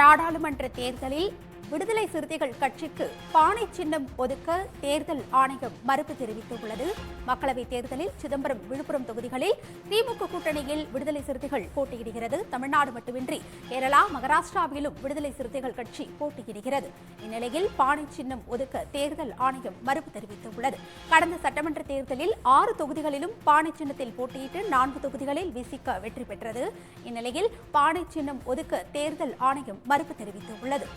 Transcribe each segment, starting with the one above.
நாடாளுமன்ற தேர்தலில் விடுதலை சிறுத்தைகள் கட்சிக்கு பானை சின்னம் ஒதுக்க தேர்தல் ஆணையம் மறுப்பு தெரிவித்துள்ளது. மக்களவைத் தேர்தலில் சிதம்பரம், விழுப்புரம் தொகுதிகளில் திமுக கூட்டணியில் விடுதலை சிறுத்தைகள் போட்டியிடுகிறது. தமிழ்நாடு மட்டுமின்றி கேரளா, மகாராஷ்டிராவிலும் விடுதலை சிறுத்தைகள் கட்சி போட்டியிடுகிறது. இந்நிலையில் பானை சின்னம் ஒதுக்க தேர்தல் ஆணையம் மறுப்பு தெரிவித்துள்ளது. கடந்த சட்டமன்ற தேர்தலில் 6 தொகுதிகளிலும் பானை சின்னத்தில் போட்டியிட்டு 4 தொகுதிகளில் விசிக வெற்றி பெற்றது. இந்நிலையில் பானை சின்னம் ஒதுக்க தேர்தல் ஆணையம் மறுப்பு தெரிவித்துள்ளது.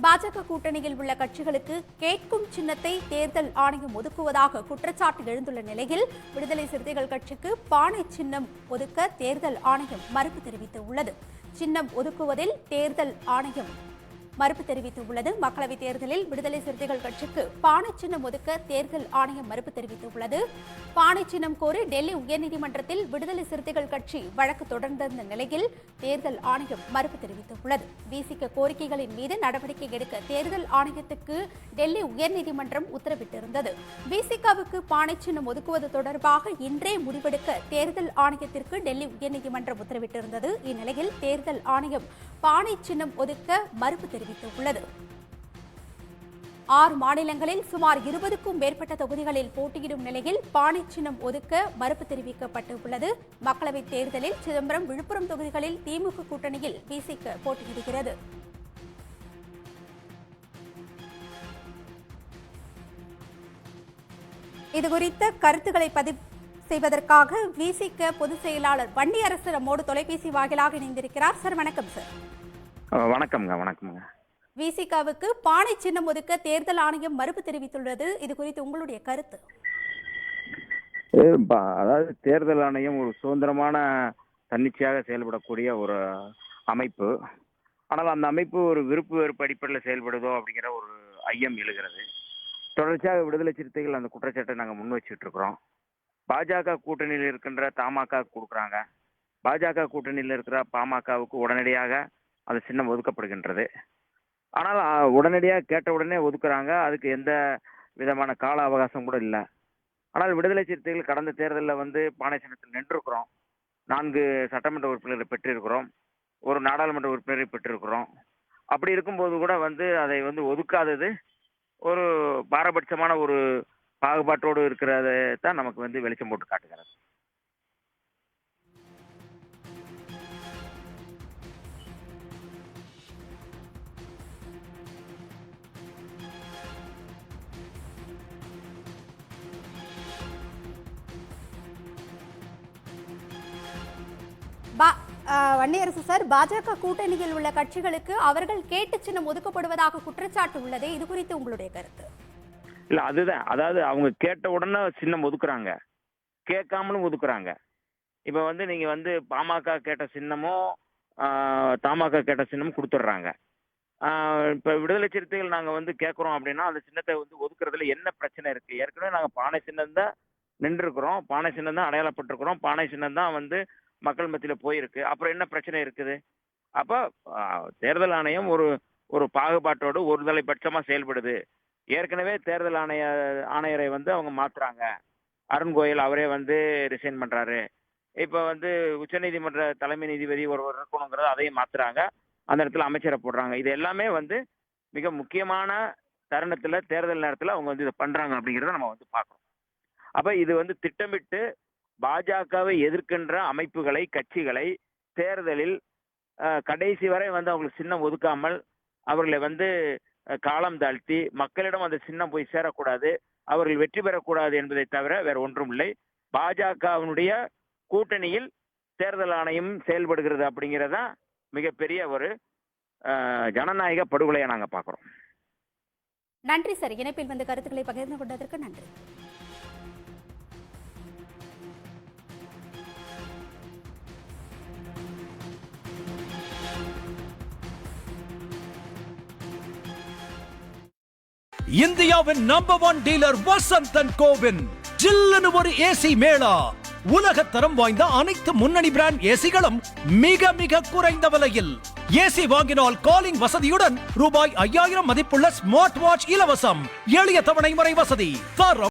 பாஜக கூட்டணியில் உள்ள கட்சிகளுக்கு கேட்கும் சின்னத்தை தேர்தல் ஆணையம் ஒதுக்குவதாக குற்றச்சாட்டு எழுந்துள்ள நிலையில் விடுதலை சிறுத்தைகள் கட்சிக்கு பானை சின்னம் ஒதுக்க தேர்தல் ஆணையம் மறுப்பு தெரிவித்துள்ளது. சின்னம் ஒதுக்குவதில் தேர்தல் ஆணையம் மறுப்பு தெரிவித்துள்ளது. மக்களவைத் தேர்தலில் விடுதலை சிறுத்தைகள் கட்சிக்கு பானை சின்னம் ஒதுக்க தேர்தல் ஆணையம் மறுப்பு தெரிவித்துள்ளது. பானை சின்னம் கோரி டெல்லி உயர்நீதிமன்றத்தில் விடுதலை சிறுத்தைகள் கட்சி வழக்கு தொடர்ந்த நிலையில் தேர்தல் ஆணையம் மறுப்பு தெரிவித்துள்ளது. விசிக கோரிக்கைகளின் மீது நடவடிக்கை எடுக்க தேர்தல் ஆணையத்துக்கு டெல்லி உயர்நீதிமன்றம் உத்தரவிட்டிருந்தது. விசிகவுக்கு பானை சின்னம் ஒதுக்குவது தொடர்பாக இன்றே முடிவெடுக்க தேர்தல் ஆணையத்திற்கு டெல்லி உயர்நீதிமன்றம் உத்தரவிட்டிருந்தது. இந்நிலையில் தேர்தல் ஆணையம் பானை சின்னம் ஒதுக்க மறுப்பு தெரிவித்துள்ளது. 6 மாநிலங்களில் சுமார் 20க்கும் மேற்பட்ட தொகுதிகளில் போட்டியிடும் நிலையில் பானை சின்னம் ஒதுக்க மறுப்பு தெரிவிக்கப்பட்டுள்ளது. மக்களவைத் தேர்தலில் சிதம்பரம், விழுப்புரம் தொகுதிகளில் திமுக கூட்டணியில் விசிக போட்டியிடுகிறது. இதுகுறித்த கருத்துக்களை பதிவு செய்வதற்காக விசிக பொதுச் செயலாளர் வன்னியரசு நம்மோடு தொலைபேசி வாயிலாக இணைந்திருக்கிறார். சார், வணக்கம் சார். வணக்கம்ங்க. வணக்கம்ங்க. விசிகவுக்கு பானை சின்னம் ஒதுக்க தேர்தல் ஆணையம் மறுப்பு தெரிவித்துள்ளது. இது குறித்து உங்களுடைய கருத்து? அதாவது தேர்தல் ஆணையம் ஒரு சுதந்திரமான, தன்னிச்சையாக செயல்படக்கூடிய ஒரு அமைப்பு. ஆனால் அந்த அமைப்பு ஒரு விருப்பு வெறுப்பு அடிப்படையில் செயல்படுதோ அப்படிங்கிற ஒரு ஐயம் எழுகிறது. தொடர்ச்சியாக விடுதலை சிறுத்தைகள் அந்த குற்றச்சாட்டை நாங்கள் முன் வச்சுட்டு இருக்கிறோம். பாஜக கூட்டணியில் இருக்கின்ற தமாக கொடுக்குறாங்க. பாஜக கூட்டணியில் இருக்கிற பாமகவுக்கு உடனடியாக அந்த சின்னம் ஒதுக்கப்படுகின்றது. ஆனால் உடனடியாக கேட்ட உடனே ஒதுக்குறாங்க. அதுக்கு எந்த விதமான கால அவகாசம் கூட இல்லை. ஆனால் விடுதலை சிறுத்தைகள் கடந்த தேர்தலில் பானை சின்னத்தில் நின்றுருக்கிறோம். 4 சட்டமன்ற உறுப்பினரை பெற்றிருக்கிறோம். ஒரு நாடாளுமன்ற உறுப்பினரை பெற்றிருக்கிறோம். அப்படி இருக்கும்போது கூட அதை ஒதுக்காதது ஒரு பாரபட்சமான ஒரு பாகுபாட்டோடு இருக்கிறத தான் நமக்கு வெளிச்சம் போட்டு காட்டுகிறது. வன்னியரசு சார், பாஜக கூட்டணியில் உள்ள கட்சிகளுக்கு அவர்கள் கேட்டு சின்னம் ஒதுக்கப்படுவதாக குற்றச்சாட்டு உள்ளது. இது குறித்து உங்களுடைய கருத்து? இல்ல, அதுதான். அதாவது அவங்க கேட்ட உடனே சின்னம் ஒதுக்குறாங்க, கேட்காமலும் ஒதுக்குறாங்க. இப்ப நீங்க பாமக கேட்ட சின்னமும் தமாக கேட்ட சின்னமும் கொடுத்துட்றாங்க. இப்ப விடுதலை சிறுத்தைகள் நாங்க கேட்கறோம் அப்படின்னா அந்த சின்னத்தை ஒதுக்குறதுல என்ன பிரச்சனை இருக்கு? ஏற்கனவே நாங்க பானை சின்னம் தான் நின்றுருக்கிறோம், பானை சின்னம் தான் அடையாளப்பட்டிருக்கிறோம், பானை சின்னம் தான் மக்கள் மத்தியில போயிருக்கு. அப்புறம் என்ன பிரச்சனை இருக்குது? அப்ப தேர்தல் ஆணையம் ஒரு பாகுபாட்டோடு ஒரு தலைபட்சமா செயல்படுது. ஏற்கனவே தேர்தல் ஆணையரை அவங்க மாத்துறாங்க. அருண் கோயல் அவரே ரிசைன் பண்றாரு. இப்ப உச்சநீதிமன்ற தலைமை நீதிபதி ஒருவர் இருக்கணுங்கிறத அதையும் மாத்துறாங்க. அந்த இடத்துல அமைச்சரை போடுறாங்க. இது எல்லாமே மிக முக்கியமான தருணத்துல, தேர்தல் நேரத்துல அவங்க இதை பண்றாங்க அப்படிங்கிறத நம்ம பார்க்கணும். அப்ப இது திட்டமிட்டு பாஜகவை எதிர்க்கின்ற அமைப்புகளை, கட்சிகளை தேர்தலில் கடைசி வரை அவங்களுக்கு சின்னம் ஒதுக்காமல் அவர்களை காலம் தாழ்த்தி மக்களிடம் அந்த சின்னம் போய் சேரக்கூடாது, அவர்கள் வெற்றி பெறக்கூடாது என்பதை தவிர வேற ஒன்றும் இல்லை. பாஜகவினுடைய கூட்டணியில் தேர்தல் ஆணையம் செயல்படுகிறது அப்படிங்கிறதா மிகப்பெரிய ஒரு ஜனநாயக படுகொலையை நாங்க பார்க்கிறோம். நன்றி சார். இணைப்பில் கருத்துக்களை பகிர்ந்து கொண்டதற்கு நன்றி. இந்தியாவின் number 1 dealer Vasanth and CoWIN ஜில்லுன்னு ஒரு ஏசி மேளா. உலகத்தரம் வாய்ந்த அனைத்து முன்னணி பிராண்ட் ஏசிகளும் மிக மிக குறைந்த விலையில். ஏசி வாங்கினால் காலிங் வசதியுடன் ரூபாய் 5000 மதிப்புள்ள ஸ்மார்ட் வாட்ச் இலவசம். எளிய தவணை முறை வசதி. தரம்